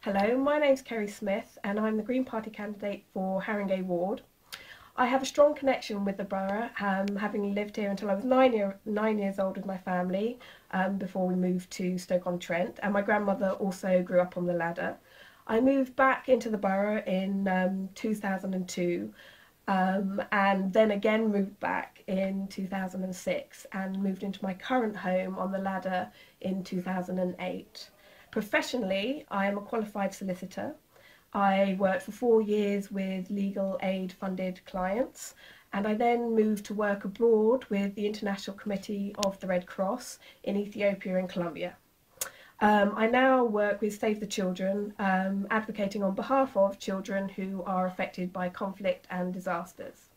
Hello, my name's Kerry Smith and I'm the Green Party candidate for Harringay ward. I have a strong connection with the borough, having lived here until I was 9 years old with my family before we moved to Stoke-on-Trent, and my grandmother also grew up on the ladder. I moved back into the borough in 2002 and then again moved back in 2006 and moved into my current home on the ladder in 2008. Professionally, I am a qualified solicitor. I worked for 4 years with legal aid funded clients, and I then moved to work abroad with the International Committee of the Red Cross in Ethiopia and Colombia. I now work with Save the Children, advocating on behalf of children who are affected by conflict and disasters.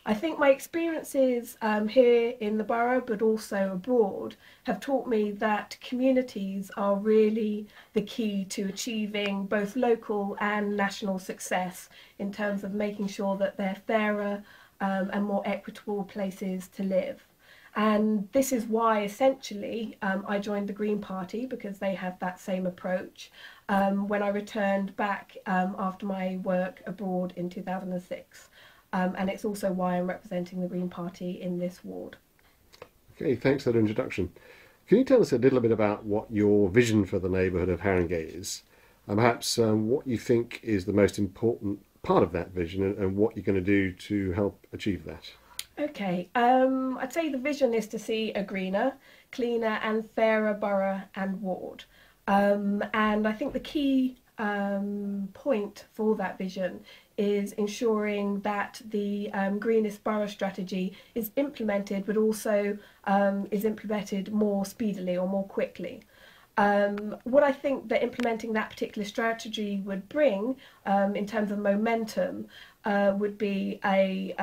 I think my experiences here in the borough, but also abroad, have taught me that communities are really the key to achieving both local and national success in terms of making sure that they're fairer and more equitable places to live. And this is why, essentially, I joined the Green Party, because they have that same approach, when I returned back after my work abroad in 2006. And it's also why I'm representing the Green Party in this ward. Okay, thanks for that introduction. Can you tell us a little bit about what your vision for the neighbourhood of Harringay is, and perhaps what you think is the most important part of that vision and what you're going to do to help achieve that? Okay, I'd say the vision is to see a greener, cleaner and fairer borough and ward. And I think the key point for that vision is ensuring that the greenest borough strategy is implemented, but also is implemented more speedily or more quickly. What I think that implementing that particular strategy would bring in terms of momentum would be a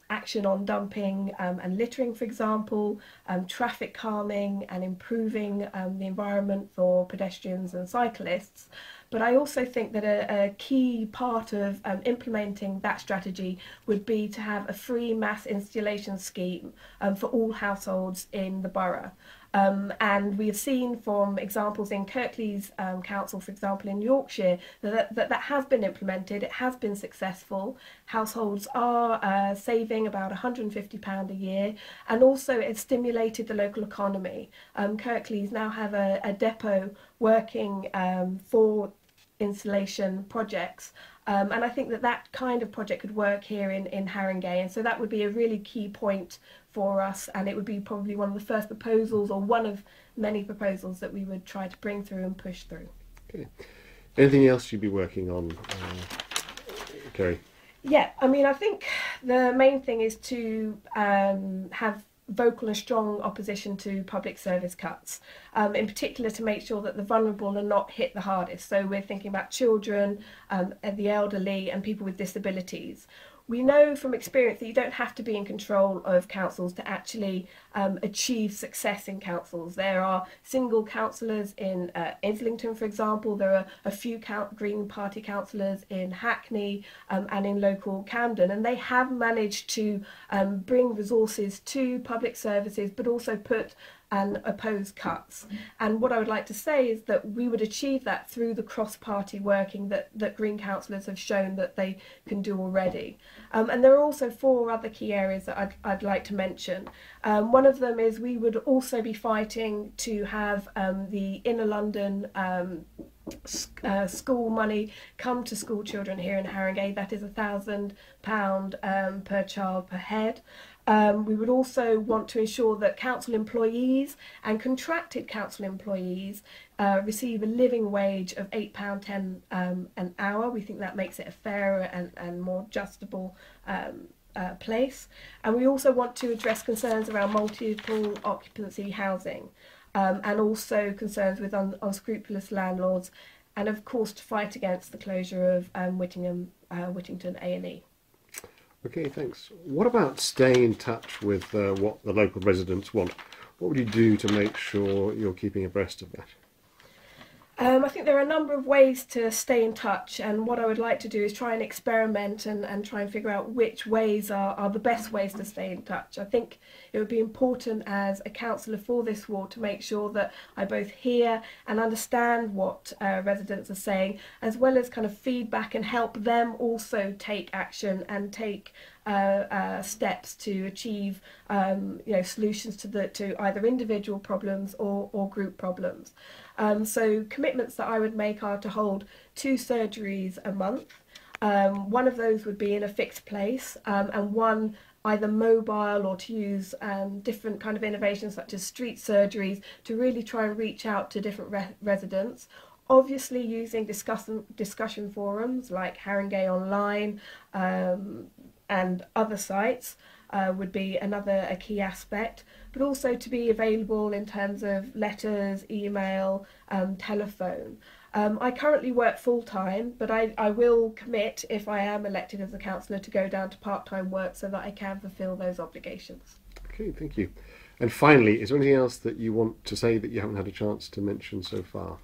action on dumping and littering, for example, traffic calming and improving the environment for pedestrians and cyclists. But I also think that a key part of implementing that strategy would be to have a free mass installation scheme for all households in the borough. And we have seen from examples in Kirklees Council, for example, in Yorkshire, that has been implemented. It has been successful. Households are saving about £150 a year, and also it's stimulated the local economy. Kirklees now have a depot working for installation projects, and I think that kind of project could work here in Harringay, and so that would be a really key point for us, and it would be probably one of the first proposals, or one of many proposals, that we would try to bring through and push through. Okay. Anything else you'd be working on, Kerry? Yeah, I mean, I think the main thing is to have vocal and strong opposition to public service cuts, in particular to make sure that the vulnerable are not hit the hardest. So we're thinking about children, the elderly and people with disabilities. We know from experience that you don't have to be in control of councils to actually achieve success in councils. There are single councillors in Islington, for example. There are a few Green Party councillors in Hackney and in local Camden, and they have managed to bring resources to public services, but also put and oppose cuts. And what I would like to say is that we would achieve that through the cross-party working that Green councillors have shown that they can do already. And there are also 4 other key areas that I'd like to mention. One of them is we would also be fighting to have the Inner London school money come to school children here in Harringay. That is £1,000 per child per head. We would also want to ensure that council employees and contracted council employees receive a living wage of £8.10 an hour. We think that makes it a fairer and more justable place. And we also want to address concerns around multiple occupancy housing, and also concerns with unscrupulous landlords, and of course to fight against the closure of Whittington A&E. Okay, thanks. What about staying in touch with what the local residents want? What would you do to make sure you're keeping abreast of that? I think there are a number of ways to stay in touch, and what I would like to do is try and experiment and try and figure out which ways are the best ways to stay in touch. I think it would be important as a councillor for this ward to make sure that I both hear and understand what residents are saying, as well as kind of feedback and help them also take action and take steps to achieve solutions to either individual problems or group problems. So commitments that I would make are to hold 2 surgeries a month. One of those would be in a fixed place, and one either mobile, or to use different kind of innovations such as street surgeries to really try and reach out to different residents. Obviously using discussion forums like Harringay Online and other sites would be a key aspect, but also to be available in terms of letters, email, telephone. I currently work full-time, but I will commit, if I am elected as a councillor, to go down to part-time work so that I can fulfil those obligations. Okay, thank you. And finally, is there anything else that you want to say that you haven't had a chance to mention so far?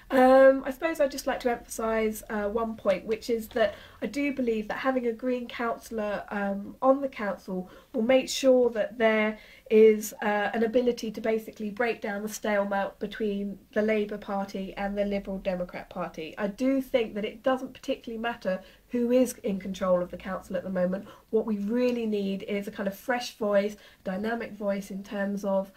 I suppose I'd just like to emphasise one point, which is that I do believe that having a Green councillor on the council will make sure that there is an ability to basically break down the stalemate between the Labour Party and the Liberal Democrat Party. I do think that it doesn't particularly matter who is in control of the council at the moment. What we really need is a kind of fresh voice, dynamic voice in terms of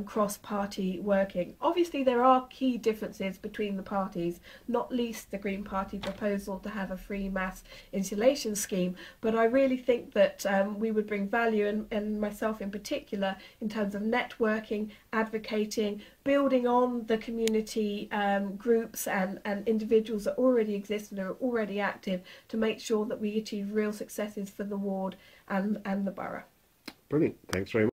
cross-party working. Obviously there are key differences between the parties, not least the Green Party proposal to have a free mass insulation scheme, but I really think that we would bring value, and myself in particular, in terms of networking, advocating, building on the community groups and individuals that already exist and are already active, to make sure that we achieve real successes for the ward and the borough. Brilliant. Thanks very much.